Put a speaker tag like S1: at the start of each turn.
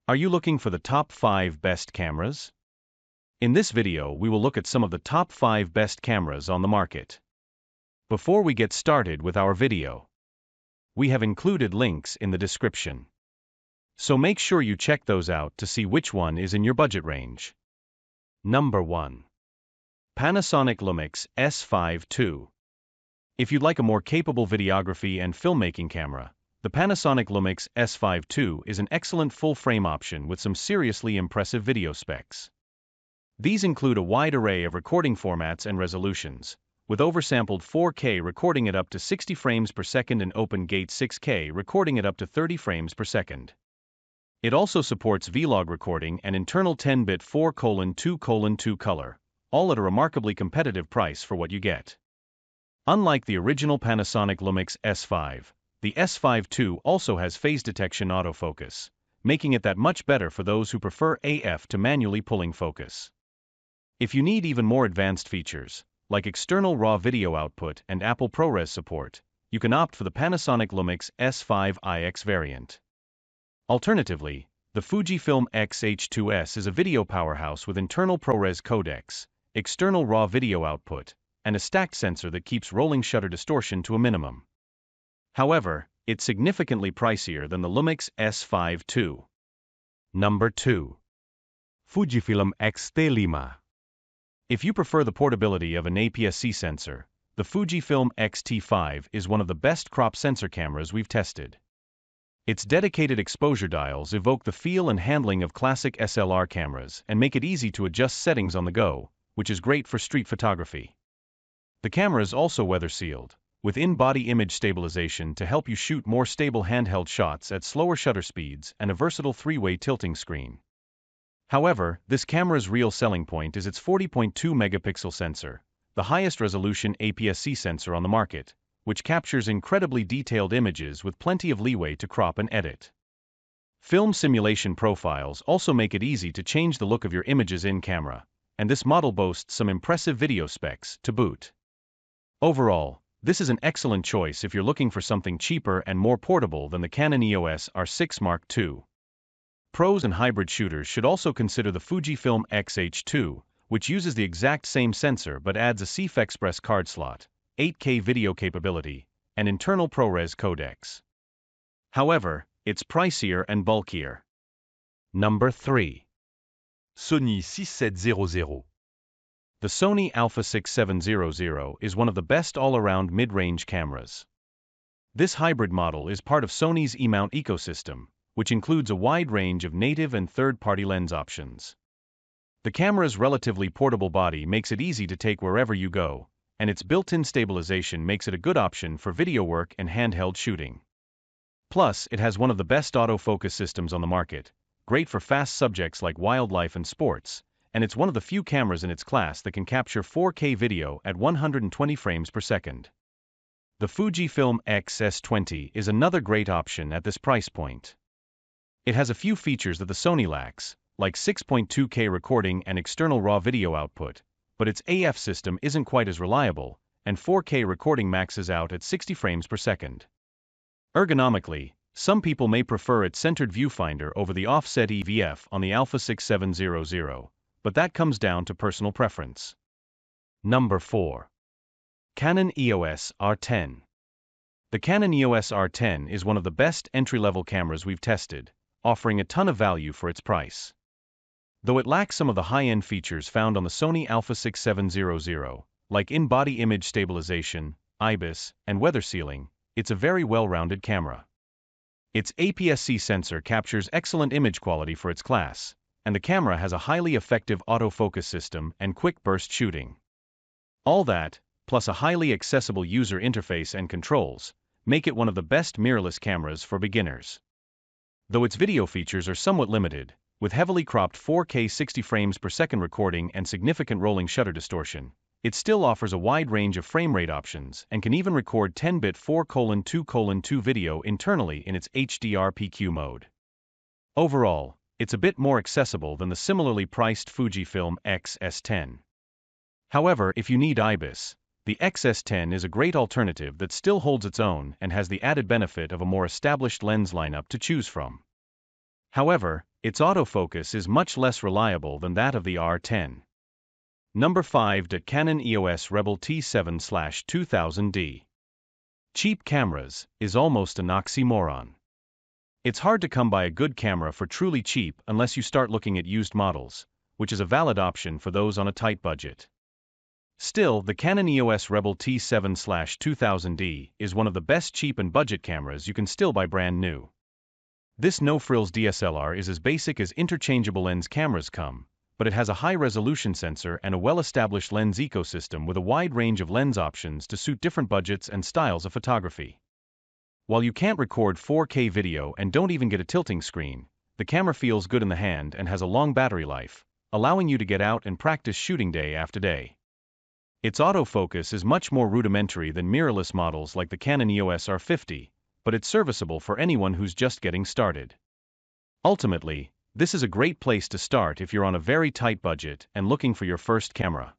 S1: Are you looking for the top 5 best cameras? In this video, we will look at some of the top 5 best cameras on the market. Before we get started with our video, we have included links in the description. So make sure you check those out to see which one is in your budget range. Number 1. Panasonic Lumix S5 II. If you'd like a more capable videography and filmmaking camera, the Panasonic Lumix S5 II is an excellent full-frame option with some seriously impressive video specs. These include a wide array of recording formats and resolutions, with oversampled 4K recording at up to 60 frames per second and open gate 6K recording at up to 30 frames per second. It also supports vlog recording and internal 10-bit 4:2:2 color, all at a remarkably competitive price for what you get. Unlike the original Panasonic Lumix S5, the S5 II also has phase detection autofocus, making it that much better for those who prefer AF to manually pulling focus. If you need even more advanced features, like external RAW video output and Apple ProRes support, you can opt for the Panasonic Lumix S5 iX variant. Alternatively, the Fujifilm X-H2S is a video powerhouse with internal ProRes codecs, external RAW video output, and a stacked sensor that keeps rolling shutter distortion to a minimum. However, it's significantly pricier than the Lumix S5 II. Number 2. Fujifilm X-T5. If you prefer the portability of an APS-C sensor, the Fujifilm X-T5 is one of the best crop sensor cameras we've tested. Its dedicated exposure dials evoke the feel and handling of classic SLR cameras and make it easy to adjust settings on the go, which is great for street photography. The camera is also weather-sealed, with in-body image stabilization to help you shoot more stable handheld shots at slower shutter speeds and a versatile 3-way tilting screen. However, this camera's real selling point is its 40.2-megapixel sensor, the highest resolution APS-C sensor on the market, which captures incredibly detailed images with plenty of leeway to crop and edit. Film simulation profiles also make it easy to change the look of your images in camera, and this model boasts some impressive video specs to boot. Overall, this is an excellent choice if you're looking for something cheaper and more portable than the Canon EOS R6 Mark II. Pros and hybrid shooters should also consider the Fujifilm X-H2, which uses the exact same sensor but adds a CF Express card slot, 8K video capability, and internal ProRes codecs. However, it's pricier and bulkier. Number 3.
S2: Sony 6700.
S1: The Sony Alpha 6700 is one of the best all-around mid-range cameras. This hybrid model is part of Sony's E-mount ecosystem, which includes a wide range of native and third-party lens options. The camera's relatively portable body makes it easy to take wherever you go, and its built-in stabilization makes it a good option for video work and handheld shooting. Plus, it has one of the best autofocus systems on the market, great for fast subjects like wildlife and sports, and it's one of the few cameras in its class that can capture 4K video at 120 frames per second. The Fujifilm X-S20 is another great option at this price point. It has a few features that the Sony lacks, like 6.2K recording and external RAW video output, but its AF system isn't quite as reliable, and 4K recording maxes out at 60 frames per second. Ergonomically, some people may prefer its centered viewfinder over the offset EVF on the Alpha 6700, but that comes down to personal preference. Number 4. Canon EOS R10. The Canon EOS R10 is one of the best entry-level cameras we've tested, offering a ton of value for its price. Though it lacks some of the high-end features found on the Sony Alpha 6700, like in-body image stabilization, IBIS, and weather sealing, it's a very well-rounded camera. Its APS-C sensor captures excellent image quality for its class, and the camera has a highly effective autofocus system and quick burst shooting. All that, plus a highly accessible user interface and controls, make it one of the best mirrorless cameras for beginners. Though its video features are somewhat limited, with heavily cropped 4K 60 frames per second recording and significant rolling shutter distortion, it still offers a wide range of frame rate options and can even record 10-bit 4:2:2 video internally in its HDR-PQ mode. Overall, it's a bit more accessible than the similarly priced Fujifilm X-S10. However, if you need IBIS, the X-S10 is a great alternative that still holds its own and has the added benefit of a more established lens lineup to choose from. However, Its autofocus is much less reliable than that of the R10. Number 5. The Canon EOS Rebel T7/2000D. Cheap cameras is almost an oxymoron. It's hard to come by a good camera for truly cheap unless you start looking at used models, which is a valid option for those on a tight budget. Still, the Canon EOS Rebel T7/2000D is one of the best cheap and budget cameras you can still buy brand new. This no-frills DSLR is as basic as interchangeable lens cameras come, but it has a high-resolution sensor and a well-established lens ecosystem with a wide range of lens options to suit different budgets and styles of photography. While you can't record 4K video and don't even get a tilting screen, the camera feels good in the hand and has a long battery life, allowing you to get out and practice shooting day after day. Its autofocus is much more rudimentary than mirrorless models like the Canon EOS R50, but it's serviceable for anyone who's just getting started. Ultimately, this is a great place to start if you're on a very tight budget and looking for your first camera.